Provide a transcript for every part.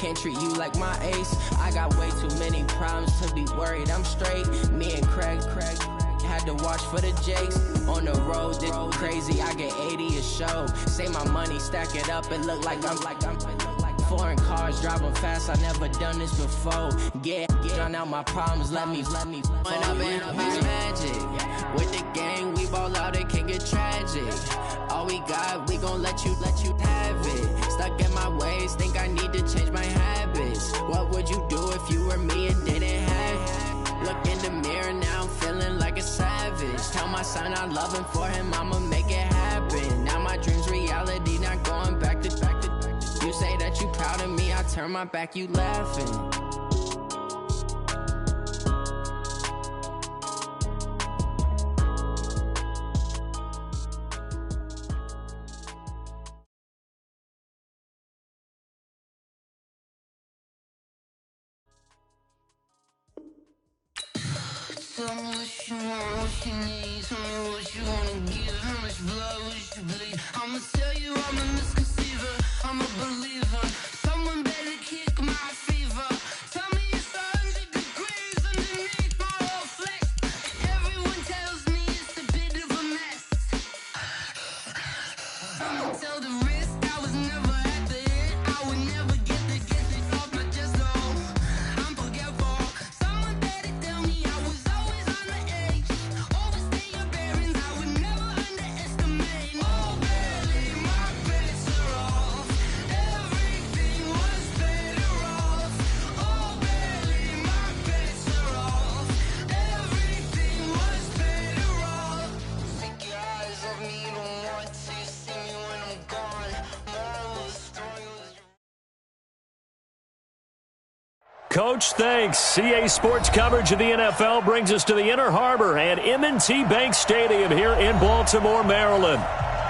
can't treat you like my ace. I got way too many problems to be worried. I'm straight. Me and Craig had to watch for the Jakes. On the road, this crazy. I get 80 a show. Say my money, stack it up, and look like I'm foreign cars driving fast. I never done this before. Get drown out my problems. Let me. When I've been up is magic. With the gang, we ball out. It can get tragic. All we got, we gon' let you have it. Stuck in my ways, think I need to change my habits. What would you do if you were me and didn't have it? Look in the mirror now, I'm feeling like a savage. Tell my son I love him, for him I'ma make it happen. Now my dream's reality, not going back to. You say that you proud of me, I turn my back, you laughing. Tell me what you want, what you need. Tell me what you wanna give. How much blood would you bleed? I'ma tell you I'm a misconceiver, I'm a believer. Someone better kick my fever. Tell me it's 100 degrees underneath my whole flesh. Everyone tells me it's a bit of a mess. I'ma tell the risk I was never at the end. I would never get it off my chest, though. I'm forgetful. Someone better tell me I was always on the edge. Overstay your bearings, I would never underestimate. Oh, barely, my bets are off. Everything was better off. Oh, barely, my bets are off. Everything was better off. Take your eyes off me, you don't want to see me when I'm gone. Moral of the story was. Coach, thanks. CA Sports coverage of the NFL brings us to the Inner Harbor and M&T Bank Stadium here in Baltimore, Maryland.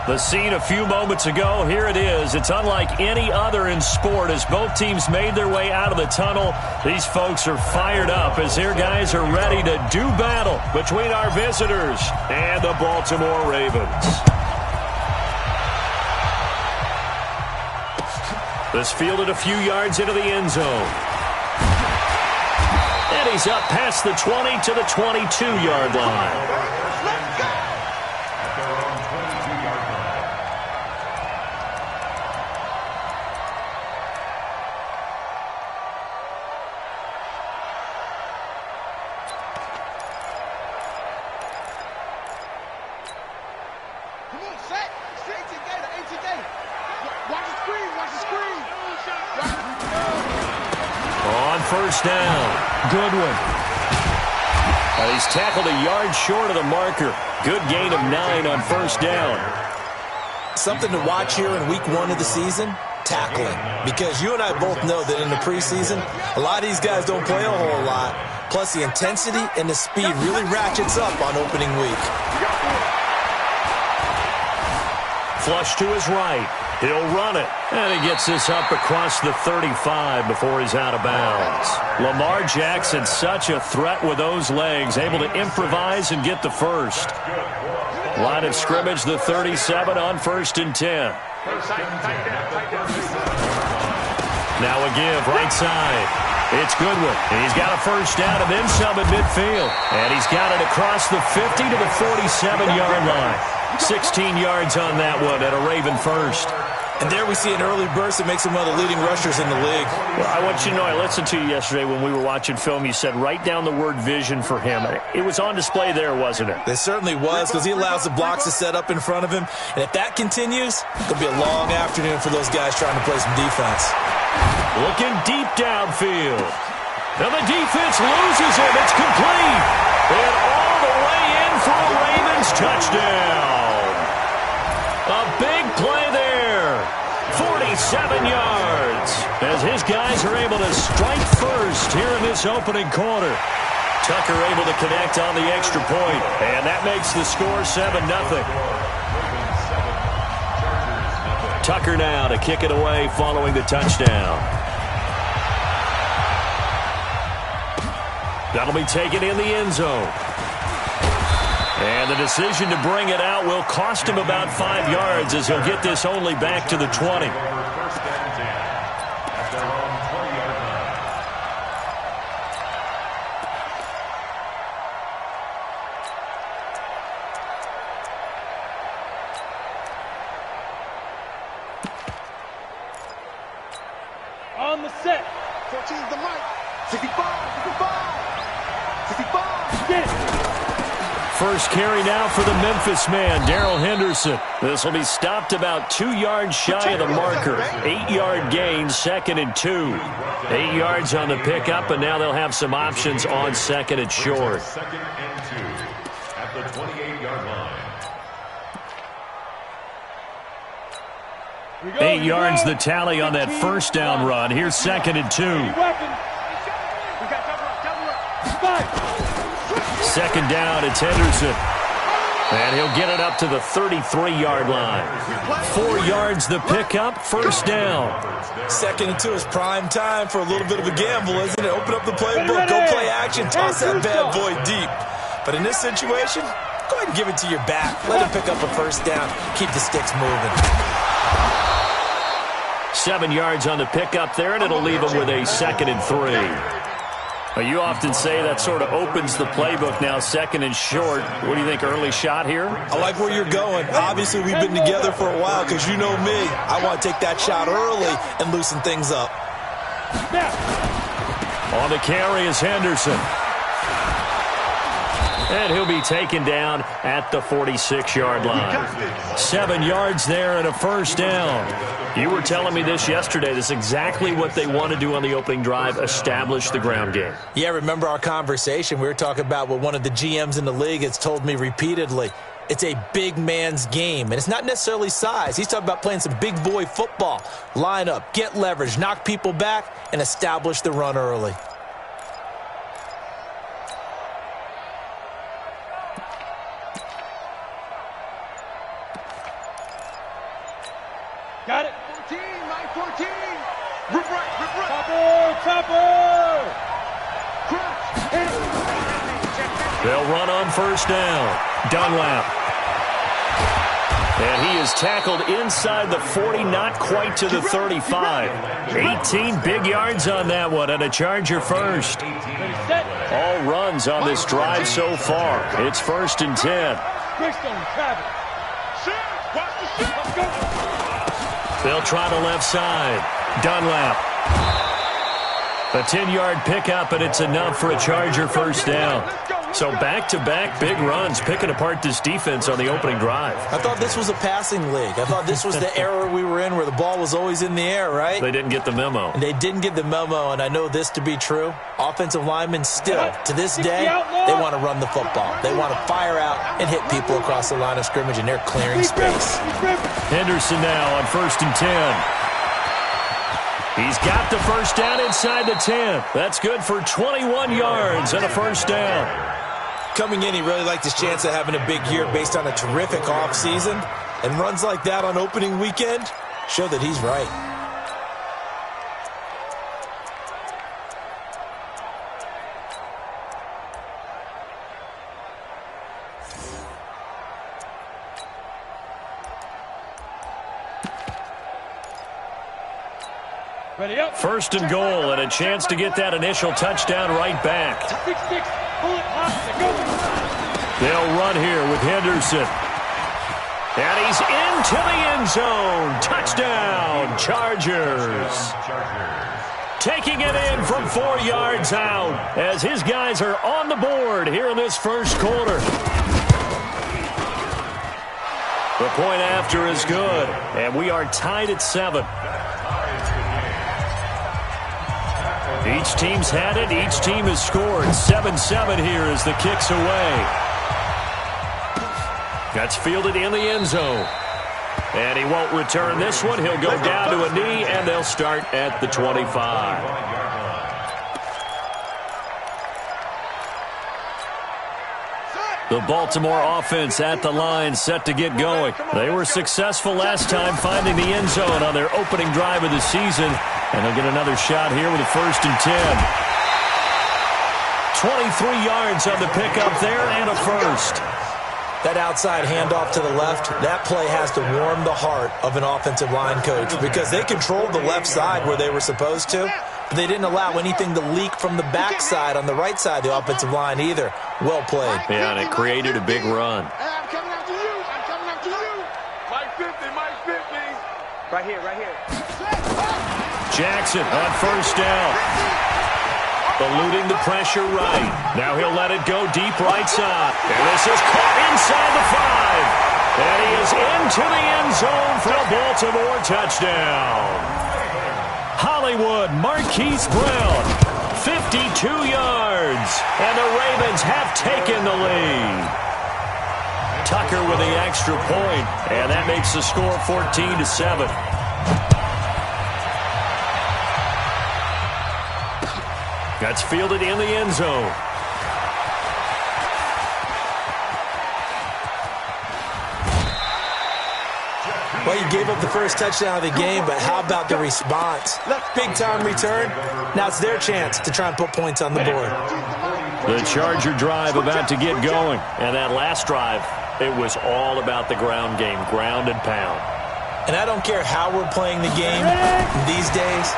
The scene a few moments ago, here it is. It's unlike any other in sport as both teams made their way out of the tunnel. These folks are fired up as their guys are ready to do battle between our visitors and the Baltimore Ravens. This fielded a few yards into the end zone. And he's up past the 20 to the 22-yard line. Come on, set. Straight together, in together. Watch the screen, watch the screen. On first down, Goodwin. He's tackled a yard short of the marker. Good gain of 9 on first down. Something to watch here in week 1 of the season, tackling. Because you and I both know that in the preseason, a lot of these guys don't play a whole lot. Plus the intensity and the speed really ratchets up on opening week. Flush to his right. He'll run it. And he gets this up across the 35 before he's out of bounds. Lamar Jackson, such a threat with those legs, able to improvise and get the first. Line of scrimmage, the 37 on 1st and 10. Now a give, right side. It's Goodwin. He's got a first down and then some at midfield. And he's got it across the 50 to the 47-yard line. 16 yards on that one at a Raven first. And there we see an early burst that makes him one of the leading rushers in the league. Well, I want you to know, I listened to you yesterday when we were watching film. You said write down the word vision for him. It was on display there, wasn't it? It certainly was, because he allows the blocks to set up in front of him. And if that continues, it'll be a long afternoon for those guys trying to play some defense. Looking deep downfield. And the defense loses him. It's complete. And all the way in for a Ravens touchdown. A big play there. 47 yards. As his guys are able to strike first here in this opening quarter. Tucker able to connect on the extra point. And that makes the score 7-0. Tucker now to kick it away following the touchdown. That'll be taken in the end zone. And the decision to bring it out will cost him about 5 yards as he'll get this only back to the 20. On the set. 14's the mic. 65, 65. Get it. First carry now for the Memphis man, Darrell Henderson. This will be stopped about 2 yards shy of the marker. 8-yard gain, 2nd and 2. 8 yards on the pickup, and now they'll have some options on 2nd and short. 2nd and 2 at the 28-yard line. 8 yards the tally on that first down run. Here's 2nd and 2. Second down, it's Henderson. And he'll get it up to the 33-yard line. 4 yards the pickup, first down. 2nd and 2 is prime time for a little bit of a gamble, isn't it? Open up the playbook, go play action, toss that bad boy deep. But in this situation, go ahead and give it to your back. Let him pick up a first down. Keep the sticks moving. 7 yards on the pickup there, and it'll leave him with a 2nd and 3. Well, you often say that sort of opens the playbook now, 2nd and short. What do you think, early shot here? I like where you're going. Obviously, we've been together for a while because you know me. I want to take that shot early and loosen things up. On the carry is Henderson. And he'll be taken down at the 46-yard line. 7 yards there and a first down. You were telling me this yesterday. This is exactly what they want to do on the opening drive, establish the ground game. Yeah, remember our conversation? We were talking about what one of the GMs in the league has told me repeatedly. It's a big man's game, and it's not necessarily size. He's talking about playing some big boy football. Line up, get leverage, knock people back, and establish the run early. Got it. 14, line 14. Rip right. Topper. They'll run on first down. Dunlap. And he is tackled inside the 40, not quite to the 35. 18 big yards on that one, and a Charger first. All runs on this drive so far. It's 1st and 10. They'll try the left side. Dunlap. A 10-yard pickup, and it's enough for a Charger first down. So back-to-back big runs, picking apart this defense on the opening drive. I thought this was a passing league. I thought this was the era we were in where the ball was always in the air, right? They didn't get the memo. And they didn't get the memo, and I know this to be true. Offensive linemen still, to this day, they want to run the football. They want to fire out and hit people across the line of scrimmage, and they're clearing space. Henderson now on 1st and 10. He's got the first down inside the 10. That's good for 21 yards and a first down. Coming in, he really liked his chance of having a big year based on a terrific offseason. And runs like that on opening weekend show that he's right. First and goal, and a chance to get that initial touchdown right back. They'll run here with Henderson. And he's into the end zone. Touchdown, Chargers. Taking it in from 4 yards out as his guys are on the board here in this first quarter. The point after is good, and we are tied at 7. Each team's had it. Each team has scored. 7-7 here as the kick's away. That's fielded in the end zone. And he won't return this one. He'll go down to a knee, and they'll start at the 25. The Baltimore offense at the line, set to get going. They were successful last time finding the end zone on their opening drive of the season. And they'll get another shot here with a 1st and 10. 23 yards on the pickup there and a first. That outside handoff to the left, that play has to warm the heart of an offensive line coach because they controlled the left side where they were supposed to, but they didn't allow anything to leak from the backside on the right side of the offensive line either. Well played. Yeah, and it created a big run. I'm coming after you. I'm coming after you. Mike 50, Mike 50. Right here, right here. Jackson on first down. Eluding the pressure right. Now he'll let it go deep right side. And this is caught inside the 5. And he is into the end zone for a Baltimore touchdown. Hollywood Marquise Brown, 52 yards. And the Ravens have taken the lead. Tucker with the extra point, and that makes the score 14-7. That's fielded in the end zone. Well, you gave up the first touchdown of the game, but how about the response? Big-time return. Now it's their chance to try and put points on the board. The Charger drive about to get going. And that last drive, it was all about the ground game, ground and pound. And I don't care how we're playing the game these days,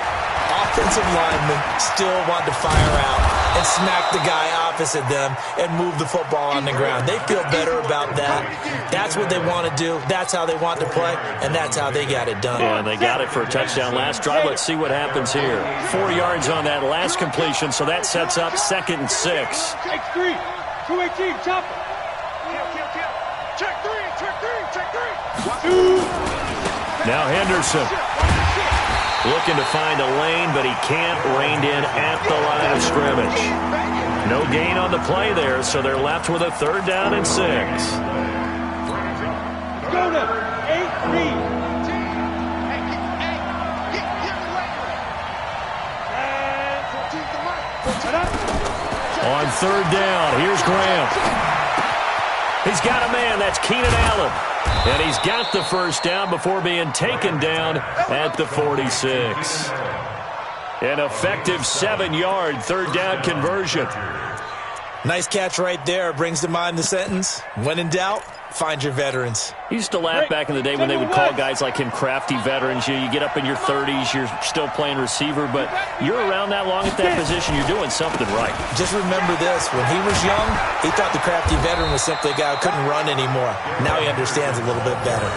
offensive linemen still want to fire out and smack the guy opposite them and move the football on the ground. They feel better about that. That's what they want to do. That's how they want to play, and that's how they got it done. Yeah, and they got it for a touchdown last drive. Let's see what happens here. 4 yards on that last completion, so that sets up 2nd and 6. X3, 218, chopper. Check three. Now Henderson looking to find a lane, but he can't. Reined in at the line of scrimmage. No gain on the play there, so they're left with a 3rd down and 6. Go to 8-3. On 3rd down, here's Graham. He's got a man. That's Keenan Allen. And he's got the first down before being taken down at the 46. An effective 7-yard 3rd down conversion. Nice catch right there. Brings to mind the sentence, when in doubt, find your veterans. I used to laugh back in the day when they would call guys like him crafty veterans. You get up in your 30s, you're still playing receiver, but you're around that long at that position, you're doing something right. Just remember this. When he was young, he thought the crafty veteran was simply a guy who couldn't run anymore. Now he understands a little bit better.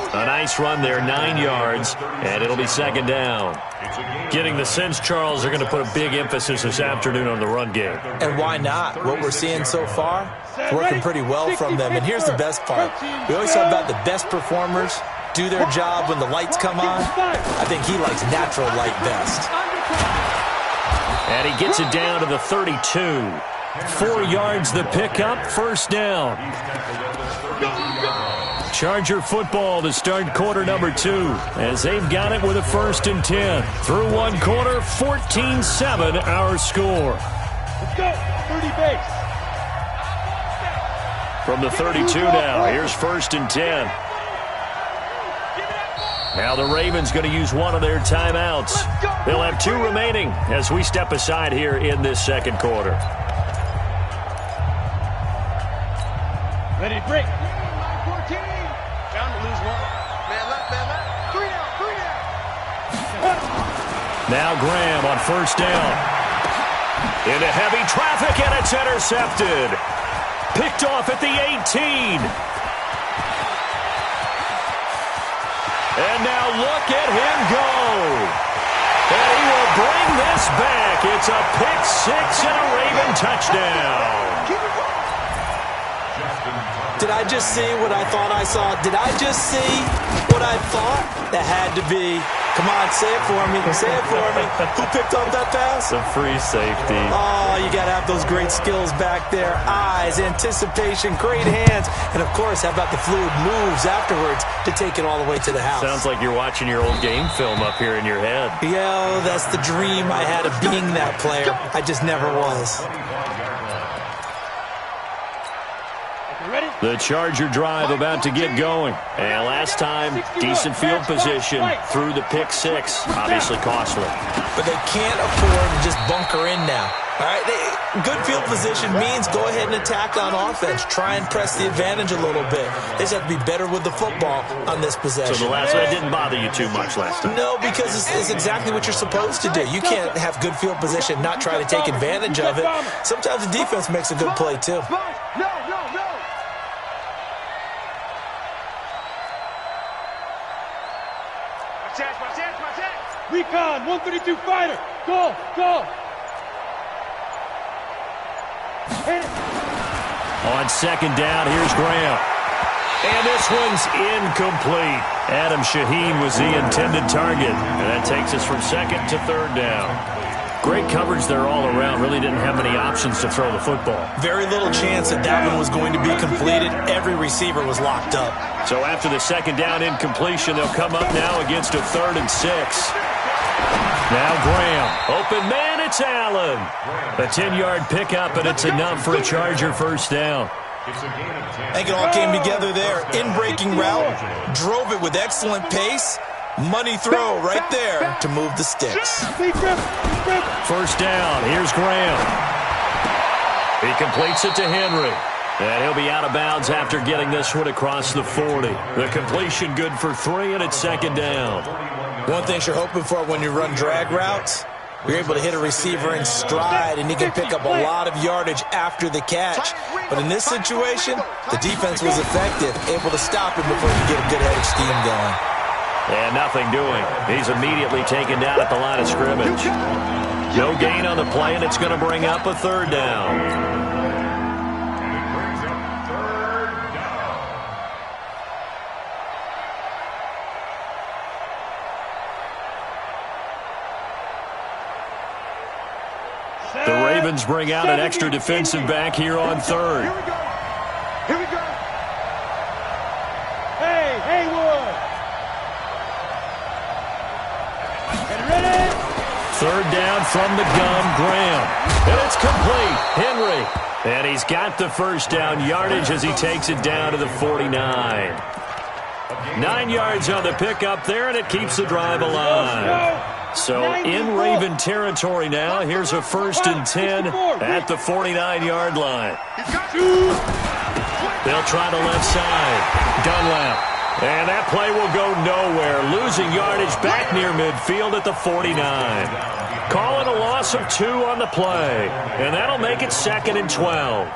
A nice run there, 9 yards, and it'll be 2nd down. Getting the sense, Charles, are going to put a big emphasis this afternoon on the run game. And why not? What we're seeing so far, working pretty well from them. And here's the best part. We always talk about the best performers do their job when the lights come on. I think he likes natural light best. And he gets it down to the 32. 4 yards the pickup, 1st down. Charger football to start quarter number 2 as they've got it with a 1st and 10. Through 1 quarter, 14-7 our score. Let's go, 30 base. From the 32 now, here's 1st and 10. Now the Ravens going to use one of their timeouts. They'll have 2 remaining as we step aside here in this 2nd quarter. Ready to break. Bound to lose 1. Man left. 3 down. Now Graham on 1st down. Into heavy traffic, and it's intercepted. Picked off at the 18. And now look at him go. And he will bring this back. It's a pick 6 and a Raven touchdown. Did I just see what I thought I saw? Did I just see what I thought? That had to be. Come on, say it for me. Say it for me. Who picked up that pass? The free safety. Oh, you got to have those great skills back there. Eyes, anticipation, great hands. And, of course, how about the fluid moves afterwards to take it all the way to the house? Sounds like you're watching your old game film up here in your head. Yeah, that's the dream I had of being that player. I just never was. The Charger drive about to get going. And last time, decent field position through the pick 6. Obviously costly. But they can't afford to just bunker in now. All right, good field position means go ahead and attack on offense. Try and press the advantage a little bit. They just have to be better with the football on this possession. So the last one didn't bother you too much last time? No, because it's exactly what you're supposed to do. You can't have good field position, not try to take advantage of it. Sometimes the defense makes a good play, too. No. Recon, 132 fighter. Go, go. Hit it. On second down, here's Graham. And this one's incomplete. Adam Shaheen was the intended target. And that takes us from second to third down. Great coverage there all around. Really didn't have many options to throw the football. Very little chance that that one was going to be completed. Every receiver was locked up. So after the second down incompletion, they'll come up now against a 3rd and 6. Now Graham. Open man, it's Allen. A 10-yard pickup, and it's enough for a Charger first down. I think it all came together there. In-breaking route, drove it with excellent pace. Money throw right there to move the sticks. First down, here's Graham. He completes it to Henry. And he'll be out of bounds after getting this one across the 40. The completion good for 3, and it's second down. One thing you're hoping for when you run drag routes, you're able to hit a receiver in stride, and he can pick up a lot of yardage after the catch. But in this situation, the defense was effective, able to stop him before he could get a good head of steam going. And nothing doing. He's immediately taken down at the line of scrimmage. No gain on the play, and it's going to bring up a 3rd down. The Ravens bring out an extra defensive back here on 3rd. Here we go. Here we go. Hey, Haywood. Get ready. 3rd down from the gun, Graham. And it's complete. Henry. And he's got the first down yardage as he takes it down to the 49. 9 yards on the pickup there, and it keeps the drive alive. So in Raven territory now, here's a 1st and 10 at the 49-yard line. They'll try the left side. Dunlap. And that play will go nowhere. Losing yardage back near midfield at the 49. Calling a loss of 2 on the play. And that'll make it 2nd and 12.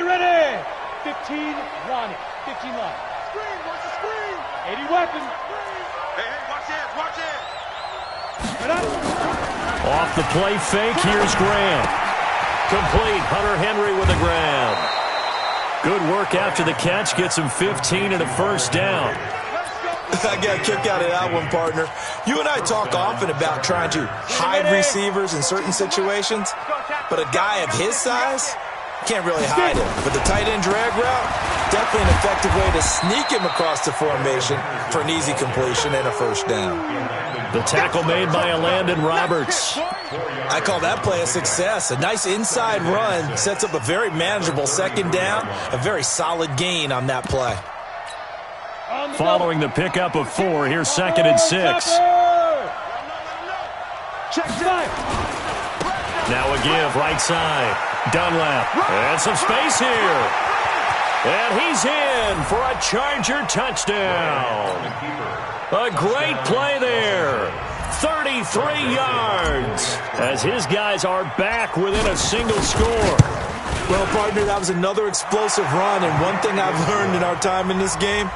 Ready. 15 line. 15 line. Screen, watch the screen. 80 weapon. Hey, watch it, watch it. Off the play fake, here's Graham. Complete, Hunter Henry with a grab. Good work after the catch, gets him 15 and a first down. I got a kick out of that one, partner. You and I talk often about trying to hide receivers in certain situations, but a guy of his size can't really hide him. But the tight end drag route, definitely an effective way to sneak him across the formation for an easy completion and a first down. The tackle made by Landon Roberts. I call that play a success. A nice inside run sets up a very manageable second down, a very solid gain on that play. Following the pickup of 4, here's 2nd and 6. Now a give, right side. Dunlap. And some space here. And he's in for a Charger touchdown. A great play there. 33 yards as his guys are back within a single score. Well, partner, that was another explosive run, and one thing I've learned in our time in this game,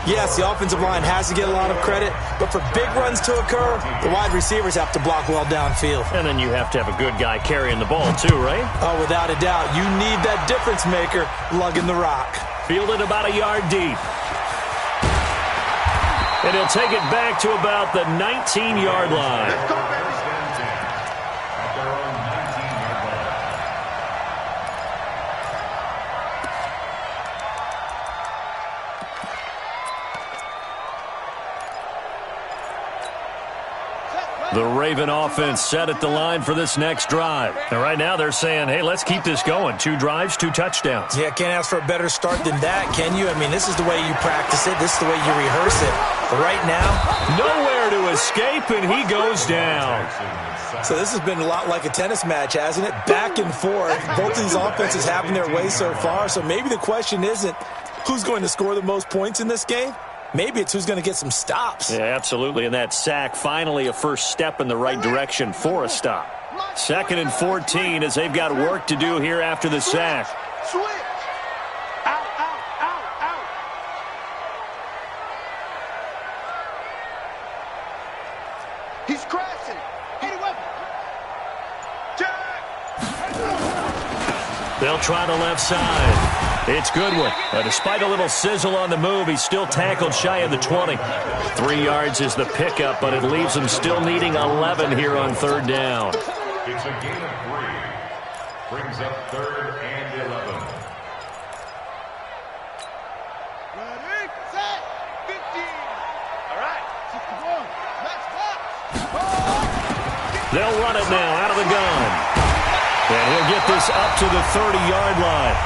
yes, the offensive line has to get a lot of credit, but for big runs to occur, the wide receivers have to block well downfield. And then you have to have a good guy carrying the ball too, right? Oh, without a doubt. You need that difference maker lugging the rock. Fielded about a yard deep. And he'll take it back to about the 19-yard line. The Raven offense set at the line for this next drive. And right now they're saying, hey, let's keep this going. 2 drives, 2 touchdowns. Yeah, can't ask for a better start than that, can you? I mean, this is the way you practice it. This is the way you rehearse it. But right now, nowhere to escape, and he goes down. So this has been a lot like a tennis match, hasn't it? Back and forth. Both of these offenses having their way so far. So maybe the question isn't who's going to score the most points in this game. Maybe it's who's going to get some stops. Yeah, absolutely. And that sack, finally a first step in the right direction for a stop. 2nd and 14 as they've got work to do here after the sack. Switch. Out, out, out, out. He's crashing. Hit him up. They'll try the left side. It's Goodwin. Despite a little sizzle on the move, he's still tackled shy of the 20. 3 yards is the pickup, but it leaves him still needing 11 here on 3rd down. It's a gain of 3. Brings up 3rd and 11. Ready, set, 15. All right, 61. Let's watch. They'll run it now out of the gun. And he'll get this up to the 30-yard line.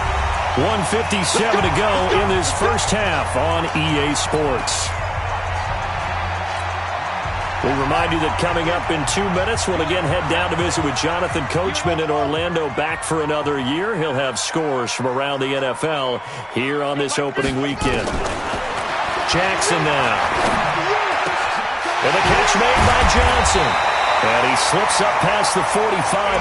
1:57 to go in this first half on EA Sports. We remind you that coming up in 2 minutes, we'll again head down to visit with Jonathan Coachman in Orlando, back for another year. He'll have scores from around the NFL here on this opening weekend. Jackson now. And the catch made by Johnson. And he slips up past the 45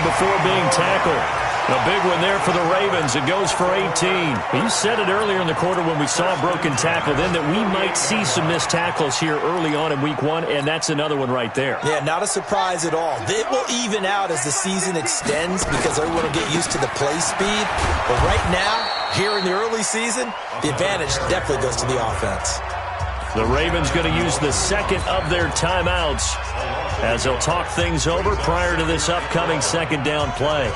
before being tackled. A big one there for the Ravens. It goes for 18. You said it earlier in the quarter when we saw a broken tackle then that we might see some missed tackles here early on in week 1, and that's another one right there. Yeah, not a surprise at all. It will even out as the season extends because everyone will get used to the play speed. But right now, here in the early season, the advantage definitely goes to the offense. The Ravens going to use the 2nd of their timeouts as they'll talk things over prior to this upcoming 2nd down play.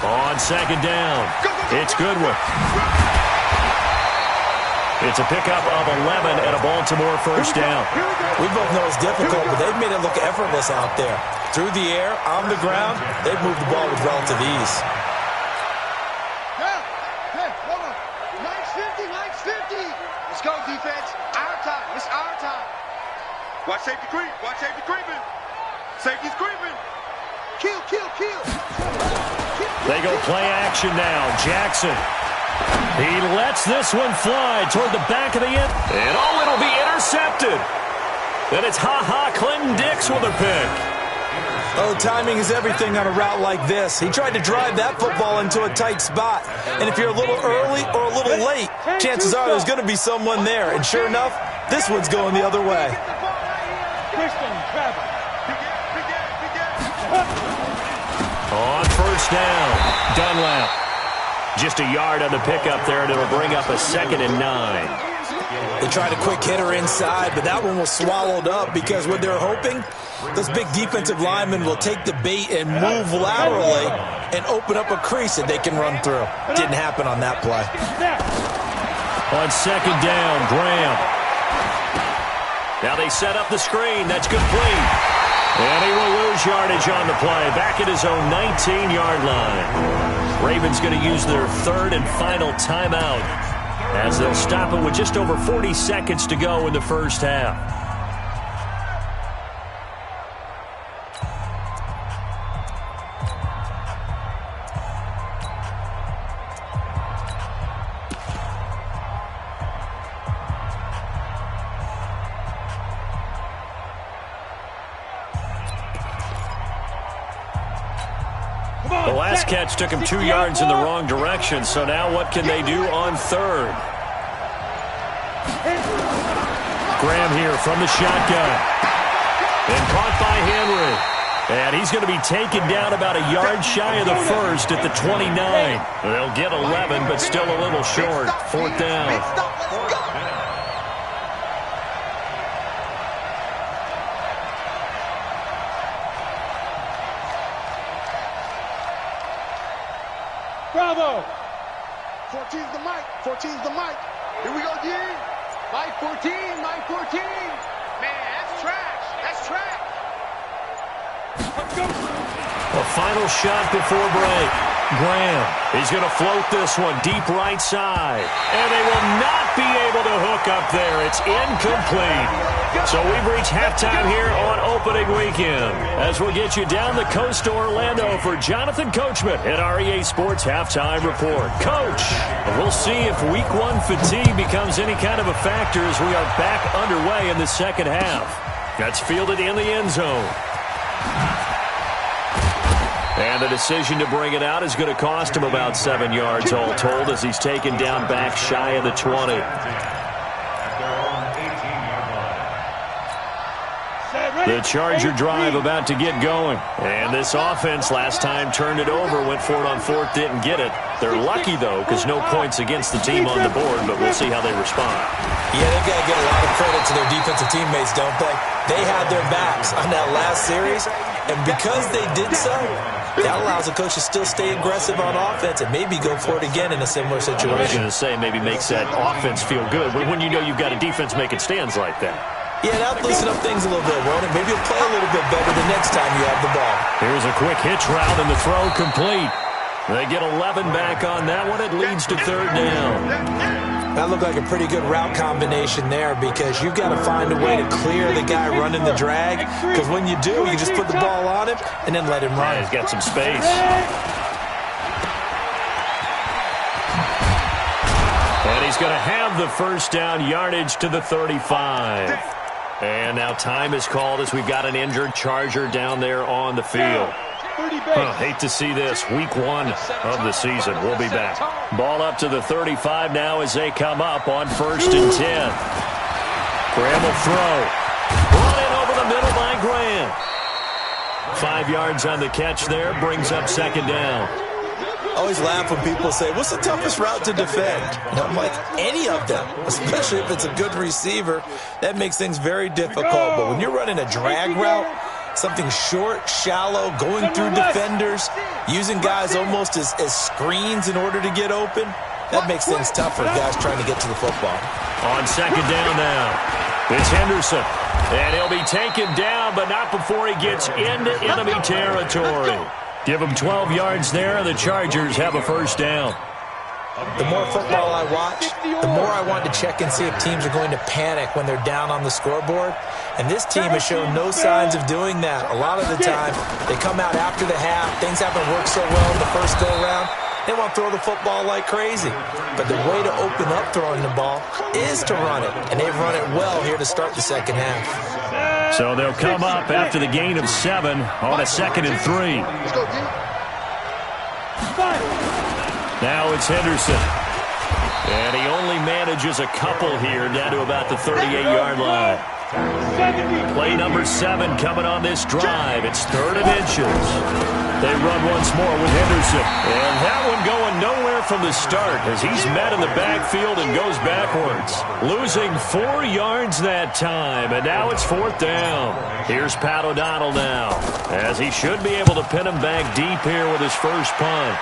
On 2nd down, it's Goodwin. It's a pickup of 11 and a Baltimore first down. We both know it's difficult, but they've made it look effortless out there. Through the air, on the ground, they've moved the ball with relative ease. Hey, hold on. Line's 50, line's 50. Let's go, defense. Our time. It's our time. Watch safety creep. Watch safety creeping. Safety's creeping. Kill, kill, kill. They go play action now. Jackson. He lets this one fly toward the back of the end. And it'll be intercepted. Then it's Clinton Dix with a pick. Oh, timing is everything on a route like this. He tried to drive that football into a tight spot. And if you're a little early or a little late, chances are there's going to be someone there. And sure enough, this one's going the other way. On first down, Dunlap. Just a yard on the pickup there, and it'll bring up a 2nd and 9. They tried a quick hitter inside, but that one was swallowed up because what they're hoping, those big defensive linemen will take the bait and move laterally and open up a crease that they can run through. Didn't happen on that play. On 2nd down, Graham. Now they set up the screen. That's complete. And he will lose yardage on the play. Back at his own 19-yard line. Ravens going to use their 3rd and final timeout as they'll stop it with just over 40 seconds to go in the first half. The last catch took him 2 yards in the wrong direction, so now what can they do on 3rd? Graham here from the shotgun. And caught by Henry. And he's going to be taken down about a yard shy of the first at the 29. They'll get 11, but still a little short. 4th down. Bravo! 14's the mic. 14's the mic. Here we go, D. Mike 14. Mike 14. Man, that's trash. That's trash. A final shot before break. Graham, he's going to float this one deep right side. And they will not be able to hook up there. It's incomplete. So we've reached halftime here on opening weekend as we'll get you down the coast to Orlando for Jonathan Coachman at our EA Sports Halftime Report. Coach, we'll see if Week 1 fatigue becomes any kind of a factor as we are back underway in the second half. That's fielded in the end zone. And the decision to bring it out is going to cost him about 7 yards all told as he's taken down back shy of the 20. The Charger drive about to get going. And this offense last time turned it over, went for it on fourth, didn't get it. They're lucky, though, because no points against the team on the board, but we'll see how they respond. Yeah, they've got to get a lot of credit to their defensive teammates, don't they? They had their backs on that last series, and because they did so, that allows the coach to still stay aggressive on offense and maybe go for it again in a similar situation. I was going to say maybe makes that offense feel good, but when you know you've got a defense making stands like that. Yeah, that'll loosen up things a little bit, won't it? Maybe you'll play a little bit better the next time you have the ball. Here's a quick hitch route and the throw complete. They get 11 back on that one. It leads to third down. That looked like a pretty good route combination there because you've got to find a way to clear the guy running the drag because when you do, you just put the ball on him and then let him run. Yeah, he's got some space. And he's going to have the first down, yardage to the 35. And now time is called as we've got an injured Charger down there on the field. Hate to see this. Week 1 of the season. We'll be back. Ball up to the 35 now as they come up on 1st and 10. Graham will throw. Brought in over the middle by Graham. 5 yards on the catch there. Brings up second down. I always laugh when people say, what's the toughest route to defend? And I'm like, any of them, especially if it's a good receiver. That makes things very difficult. But when you're running a drag route, something short, shallow, going through defenders, using guys almost as screens in order to get open, that makes things tough for guys trying to get to the football. On second down now, it's Henderson. And he'll be taken down, but not before he gets into enemy territory. Give him 12 yards there, and the Chargers have a first down. The more football I watch, the more I want to check and see if teams are going to panic when they're down on the scoreboard. And this team has shown no signs of doing that. A lot of the time, they come out after the half. Things haven't worked so well in the first go-around. They want to throw the football like crazy. But the way to open up throwing the ball is to run it. And they've run it well here to start the second half. So they'll come up after the gain of 7 on a 2nd and 3. Now it's Henderson. And he only manages a couple here down to about the 38-yard line. Play number 7 coming on this drive. It's 3rd and inches. They run once more with Henderson. And that one going nowhere from the start as he's met in the backfield and goes backwards. Losing 4 yards that time. And now it's 4th down. Here's Pat O'Donnell now as he should be able to pin him back deep here with his first punt.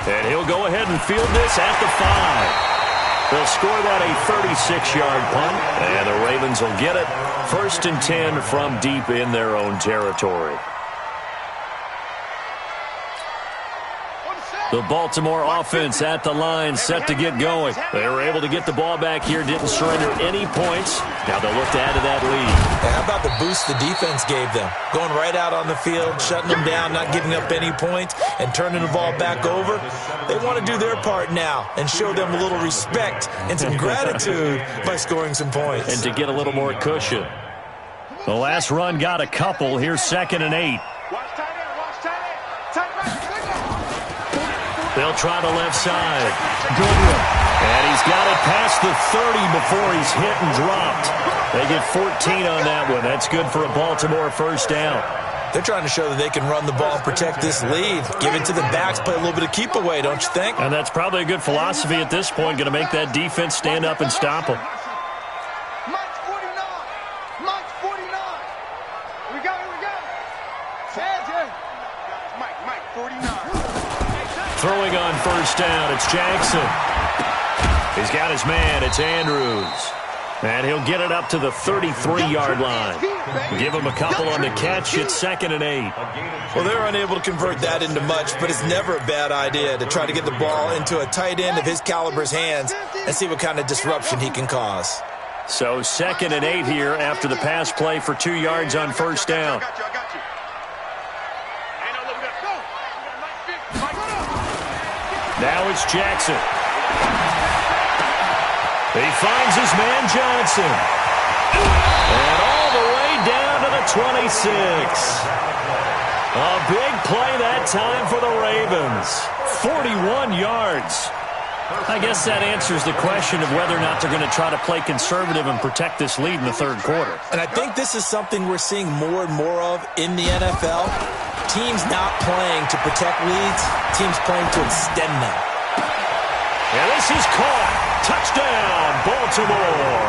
And he'll go ahead and field this at the 5. They'll score that a 36-yard punt, and the Ravens will get it. 1st and 10 from deep in their own territory. The Baltimore offense at the line, set to get going. They were able to get the ball back here, didn't surrender any points. Now they'll look to add to that lead. How about the boost the defense gave them? Going right out on the field, shutting them down, not giving up any points, and turning the ball back over. They want to do their part now and show them a little respect and some gratitude by scoring some points. And to get a little more cushion. The last run got a couple. Here's 2nd and 8. They'll try the left side. Goodwin. And he's got it past the 30 before he's hit and dropped. They get 14 on that one. That's good for a Baltimore first down. They're trying to show that they can run the ball and protect this lead. Give it to the backs, play a little bit of keep away, don't you think? And that's probably a good philosophy at this point. Going to make that defense stand up and stop them. Mike's 49. Mike's 49. We go. Mike, 49. Throwing on first down, it's Jackson. He's got his man, it's Andrews. And he'll get it up to the 33-yard line. Give him a couple on the catch, it's 2nd and 8. Well, they're unable to convert that into much, but it's never a bad idea to try to get the ball into a tight end of his caliber's hands and see what kind of disruption he can cause. So 2nd and 8 here after the pass play for 2 yards on first down. Now it's Jackson. He finds his man Johnson. And all the way down to the 26. A big play that time for the Ravens. 41 yards. I guess that answers the question of whether or not they're going to try to play conservative and protect this lead in the third quarter. And I think this is something we're seeing more and more of in the NFL. Teams not playing to protect leads, teams playing to extend them. And this is caught. Touchdown, Baltimore.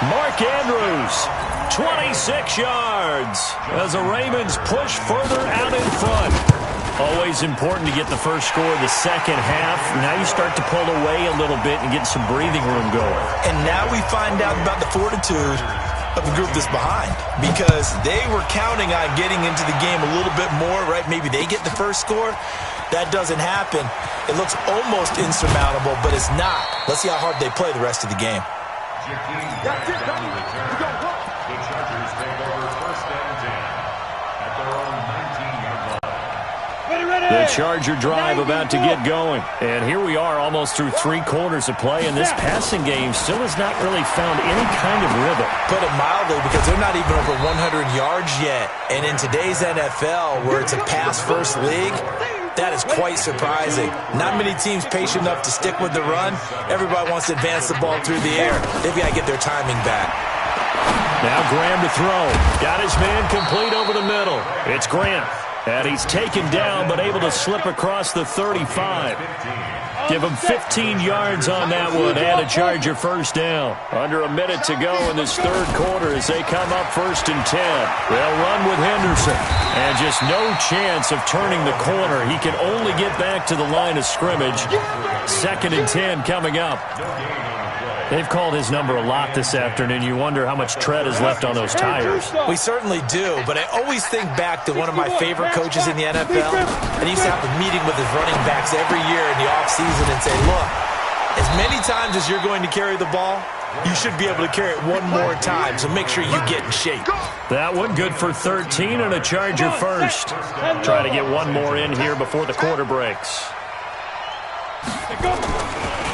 Mark Andrews, 26 yards as the Ravens push further out in front. Always important to get the first score of the second half. Now you start to pull away a little bit and get some breathing room going. And now we find out about the fortitude of the group that's behind, because they were counting on getting into the game a little bit more, right? Maybe they get the first score. That doesn't happen. It looks almost insurmountable, but it's not. Let's see how hard they play the rest of the game. The Chargers take over 1st and 10 at their own 19-yard line. The Charger drive about to get going. And here we are almost through 3 quarters of play, and this passing game still has not really found any kind of rhythm. Put it mildly, because they're not even over 100 yards yet. And in today's NFL, where it's a pass-first league, that is quite surprising. Not many teams patient enough to stick with the run. Everybody wants to advance the ball through the air. They've got to get their timing back. Now Graham to throw. Got his man complete over the middle. It's Graham. And he's taken down, but able to slip across the 35. Give him 15 yards on that one and a Charger first down. Under a minute to go in this third quarter as they come up 1st and 10. They'll run with Henderson. And just no chance of turning the corner. He can only get back to the line of scrimmage. 2nd and 10 coming up. They've called his number a lot this afternoon. You wonder how much tread is left on those tires. We certainly do, but I always think back to one of my favorite coaches in the NFL. And he used to have a meeting with his running backs every year in the offseason and say, look, as many times as you're going to carry the ball, you should be able to carry it one more time, so make sure you get in shape. That one good for 13 and a Charger first. Try to get one more in here before the quarter breaks.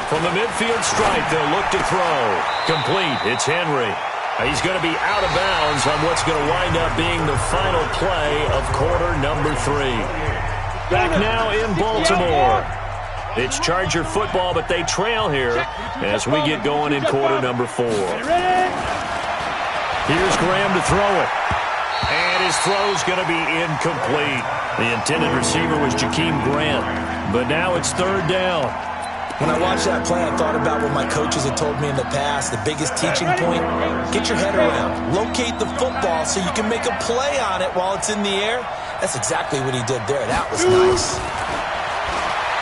From the midfield stripe, they'll look to throw. Complete. It's Henry. He's going to be out of bounds on what's going to wind up being the final play of quarter number 3. Back now in Baltimore. It's Charger football, but they trail here as we get going in quarter number 4. Here's Graham to throw it. And his throw's going to be incomplete. The intended receiver was Jakeem Grant. But now it's 3rd down. When I watched that play, I thought about what my coaches had told me in the past. The biggest teaching point, get your head around. Locate the football so you can make a play on it while it's in the air. That's exactly what he did there. That was nice.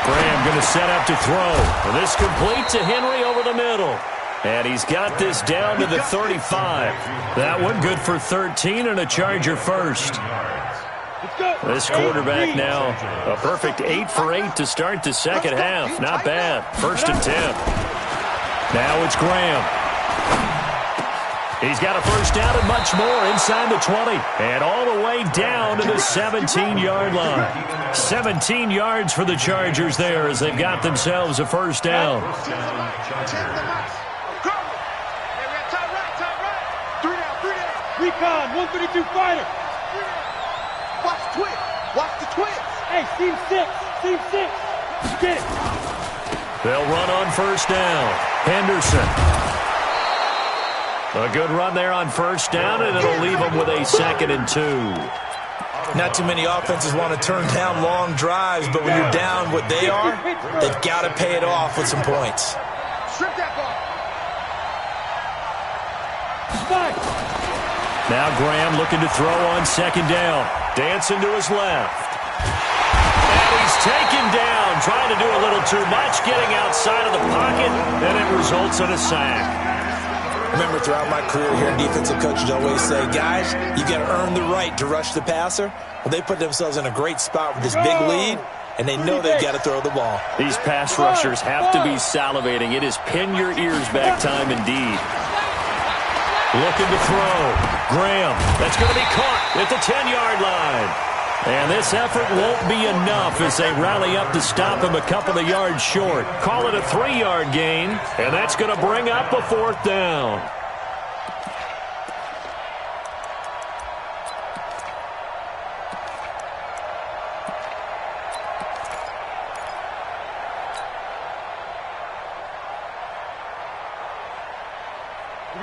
Graham going to set up to throw. And this complete to Henry over the middle. And he's got this down to the 35. That one good for 13 and a Charger first. This quarterback now, a perfect 8 for 8 to start the second half. Not bad. 1st and 10. Now it's Graham. He's got a first down and much more inside the 20. And all the way down to the 17-yard line. 17 yards for the Chargers there as they've got themselves a first down. Recon, 132 fighter. Watch the twins. Watch the twins. Hey, team 6. Team 6. Get it. They'll run on first down. Henderson. A good run there on first down, and it'll leave them with a 2nd and 2. Not too many offenses want to turn down long drives, but when you're down what they are, they've got to pay it off with some points. Strip that ball. Spike. Now Graham looking to throw on 2nd down. Dancing to his left. And he's taken down, trying to do a little too much, getting outside of the pocket, and it results in a sack. Remember, throughout my career here, defensive coaches always say, guys, you got to earn the right to rush the passer. Well, they put themselves in a great spot with this big lead, and they know they've got to throw the ball. These pass rushers have to be salivating. It is pin your ears back time indeed. Looking to throw. Graham. That's going to be caught at the 10-yard line. And this effort won't be enough as they rally up to stop him a couple of yards short. Call it a 3-yard gain, and that's going to bring up a 4th down.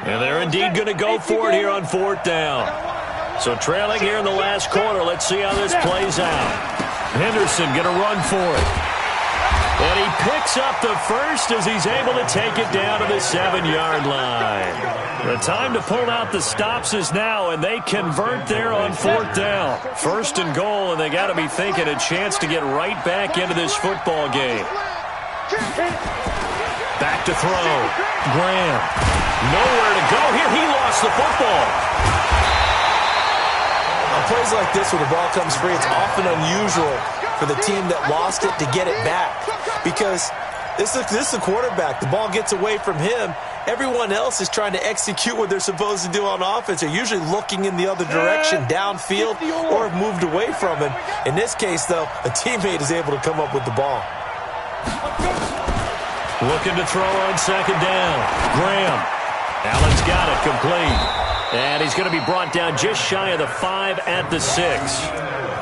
And they're indeed going to go for it here on 4th down. So trailing here in the last quarter, let's see how this plays out. Henderson going to run for it. And he picks up the first as he's able to take it down to the 7-yard line. The time to pull out the stops is now, and they convert there on 4th down. 1st and goal, and they got to be thinking a chance to get right back into this football game. Back to throw. Graham. Nowhere to go here. He lost the football. On plays like this where the ball comes free, it's often unusual for the team that lost it to get it back because this is the quarterback. The ball gets away from him. Everyone else is trying to execute what they're supposed to do on offense. They're usually looking in the other direction, downfield, or have moved away from him. In this case, though, a teammate is able to come up with the ball. Looking to throw on 2nd down. Graham. Allen's got it complete. And he's going to be brought down just shy of the 5 at the 6.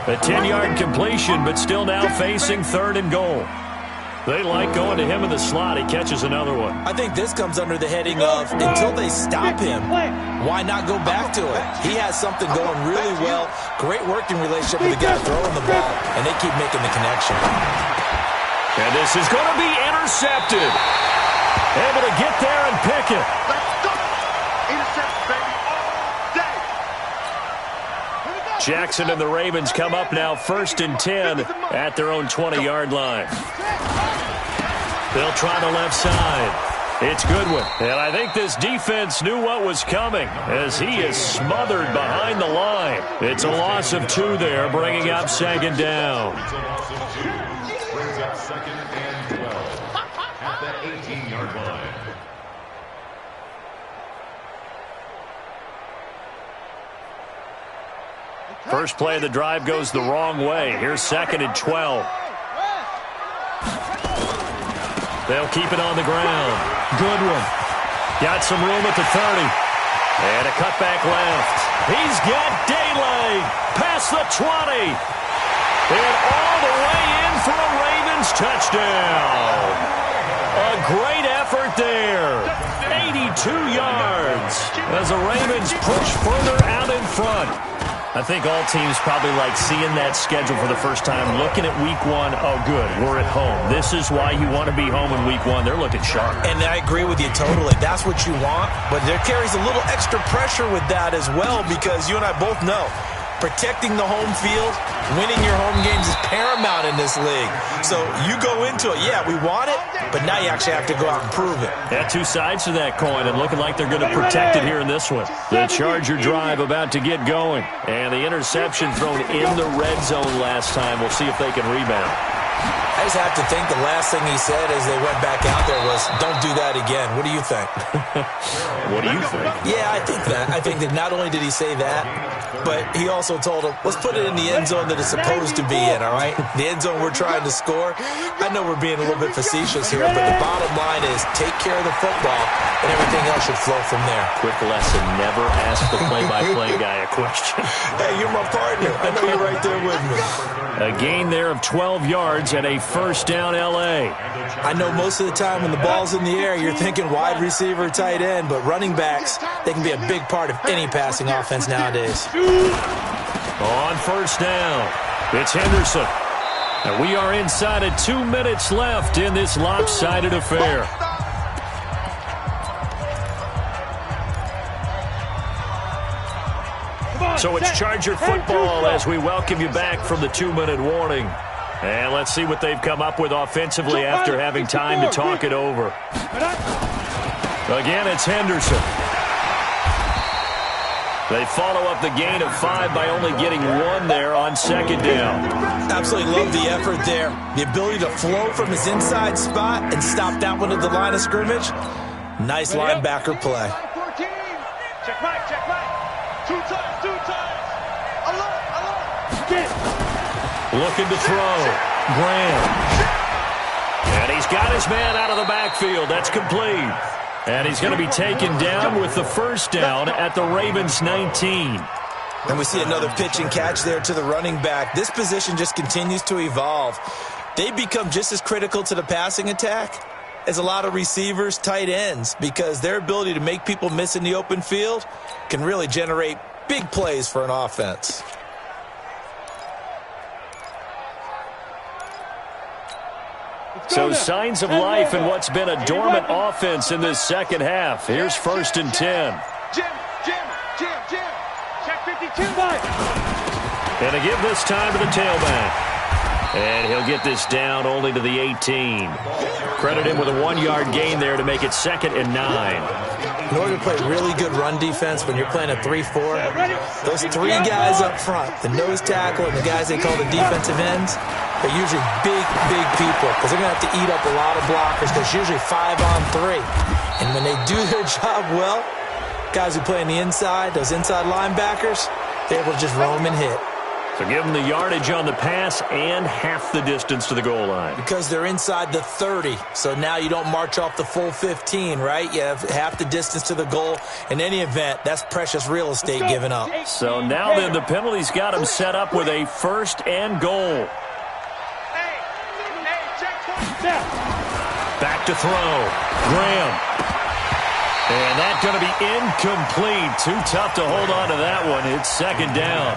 A 10-yard completion, but still now facing 3rd and goal. They like going to him in the slot. He catches another one. I think this comes under the heading of until they stop him, why not go back to it? He has something going really well. Great working relationship with the guy throwing the ball, and they keep making the connection. And this is going to be intercepted. Able to get there and pick it. Jackson and the Ravens come up now 1st and 10 at their own 20-yard line. They'll try the left side. It's Goodwin. And I think this defense knew what was coming as he is smothered behind the line. It's a loss of 2 there, bringing up 2nd down. Brings up 2nd and 12 at that 18-yard line. First play of the drive goes the wrong way. Here's 2nd and 12. They'll keep it on the ground. Goodwin got some room at the 30. And a cutback left. He's got daylight past the 20. And all the way in for a Ravens touchdown. A great effort there. 82 yards as the Ravens push further out in front. I think all teams probably like seeing that schedule for the first time, looking at week 1. Oh, good, we're at home. This is why you want to be home in week 1. They're looking sharp. And I agree with you totally. That's what you want, but there carries a little extra pressure with that as well because you and I both know protecting the home field, winning your home games is paramount in this league. So you go into it, yeah, we want it, but now you actually have to go out and prove it. Yeah, 2 sides to that coin, and looking like they're going to protect it here in this one. The Charger drive about to get going, and the interception thrown in the red zone last time. We'll see if they can rebound. I just have to think the last thing he said as they went back out there was, don't do that again. What do you think? What do you think? Yeah, I think that. I think that not only did he say that, but he also told him, let's put it in the end zone that it's supposed to be in, all right? The end zone we're trying to score. I know we're being a little bit facetious here, but the bottom line is take care of the football, and everything else should flow from there. Quick lesson, never ask the play-by-play guy a question. Hey, you're my partner. I know you're right there with me. A gain there of 12 yards and a 1st down L.A. I know most of the time when the ball's in the air, you're thinking wide receiver, tight end, but running backs, they can be a big part of any passing offense nowadays. On 1st down, it's Henderson. And we are inside of 2 minutes left in this lopsided affair. So it's Charger football as we welcome you back from the 2-minute warning. And let's see what they've come up with offensively after having time to talk it over. Again, it's Henderson. They follow up the gain of 5 by only getting 1 there on 2nd down. Absolutely love the effort there. The ability to flow from his inside spot and stop that one at the line of scrimmage. Nice linebacker play. Check right, check right. 2 times, 2 times. Alert. Get. Looking to throw. Graham. And he's got his man out of the backfield. That's complete. And he's going to be taken down with the first down at the Ravens 19. And we see another pitch and catch there to the running back. This position just continues to evolve. They become just as critical to the passing attack as a lot of receivers, tight ends, because their ability to make people miss in the open field can really generate big plays for an offense. So signs of life in what's been a dormant offense in this second half. Here's 1st and 10. Jim. Check 52. And a give this time to the tailback. And he'll get this down only to the 18. Credit him with a 1-yard gain there to make it 2nd and 9. In order to play really good run defense when you're playing a 3-4, those 3 guys up front, the nose tackle and the guys they call the defensive ends, they're usually big people because they're going to have to eat up a lot of blockers because usually 5 on 3. And when they do their job well, guys who play on the inside, those inside linebackers, they're able to just roam and hit. So give them the yardage on the pass and half the distance to the goal line. Because they're inside the 30, so now you don't march off the full 15, right? You have half the distance to the goal. In any event, that's precious real estate given up. So now then the penalty's got him set up with a 1st and goal. Back to throw. Graham. And that's going to be incomplete. Too tough to hold on to that one. It's 2nd down.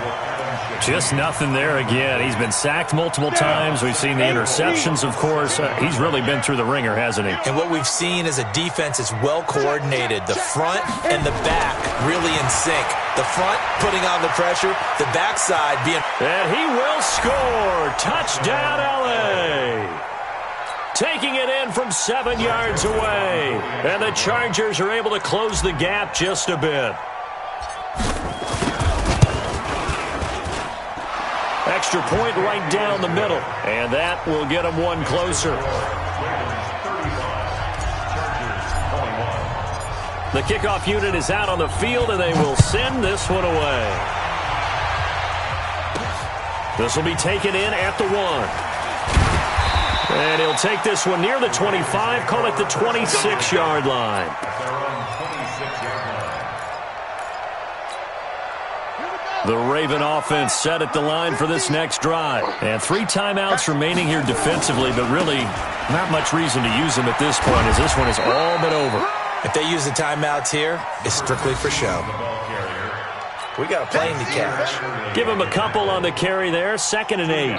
Just nothing there again. He's been sacked multiple times. We've seen the interceptions, of course. He's really been through the ringer, hasn't he? And what we've seen is a defense that's well coordinated. The front and the back really in sync. The front putting on the pressure, the backside being... And he will score. Touchdown, LA. Taking it in from 7 yards away. And the Chargers are able to close the gap just a bit. Extra point right down the middle. And that will get them one closer. The kickoff unit is out on the field, and they will send this one away. This will be taken in at the 1. And he'll take this one near the 25, call it the 26-yard line. The Raven offense set at the line for this next drive. And 3 timeouts remaining here defensively, but really not much reason to use them at this point as this one is all but over. If they use the timeouts here, it's strictly for show. We got a plane to catch. Give him a couple on the carry there, 2nd and 8.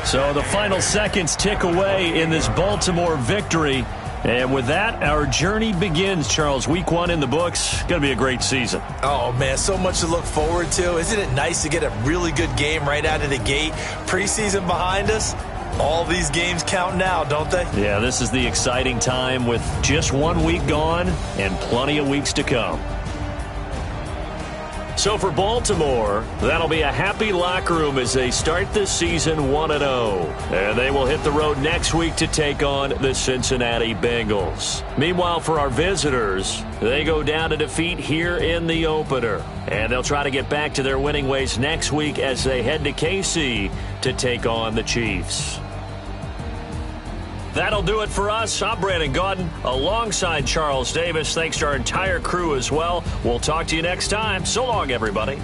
So the final seconds tick away in this Baltimore victory. And with that, our journey begins, Charles. Week 1 in the books. Going to be a great season. Oh, man, so much to look forward to. Isn't it nice to get a really good game right out of the gate? Preseason behind us. All these games count now, don't they? Yeah, this is the exciting time with just 1 week gone and plenty of weeks to come. So for Baltimore, that'll be a happy locker room as they start this season 1-0. And they will hit the road next week to take on the Cincinnati Bengals. Meanwhile, for our visitors, they go down to defeat here in the opener. And they'll try to get back to their winning ways next week as they head to KC to take on the Chiefs. That'll do it for us. I'm Brandon Gaudin alongside Charles Davis. Thanks to our entire crew as well. We'll talk to you next time. So long, everybody.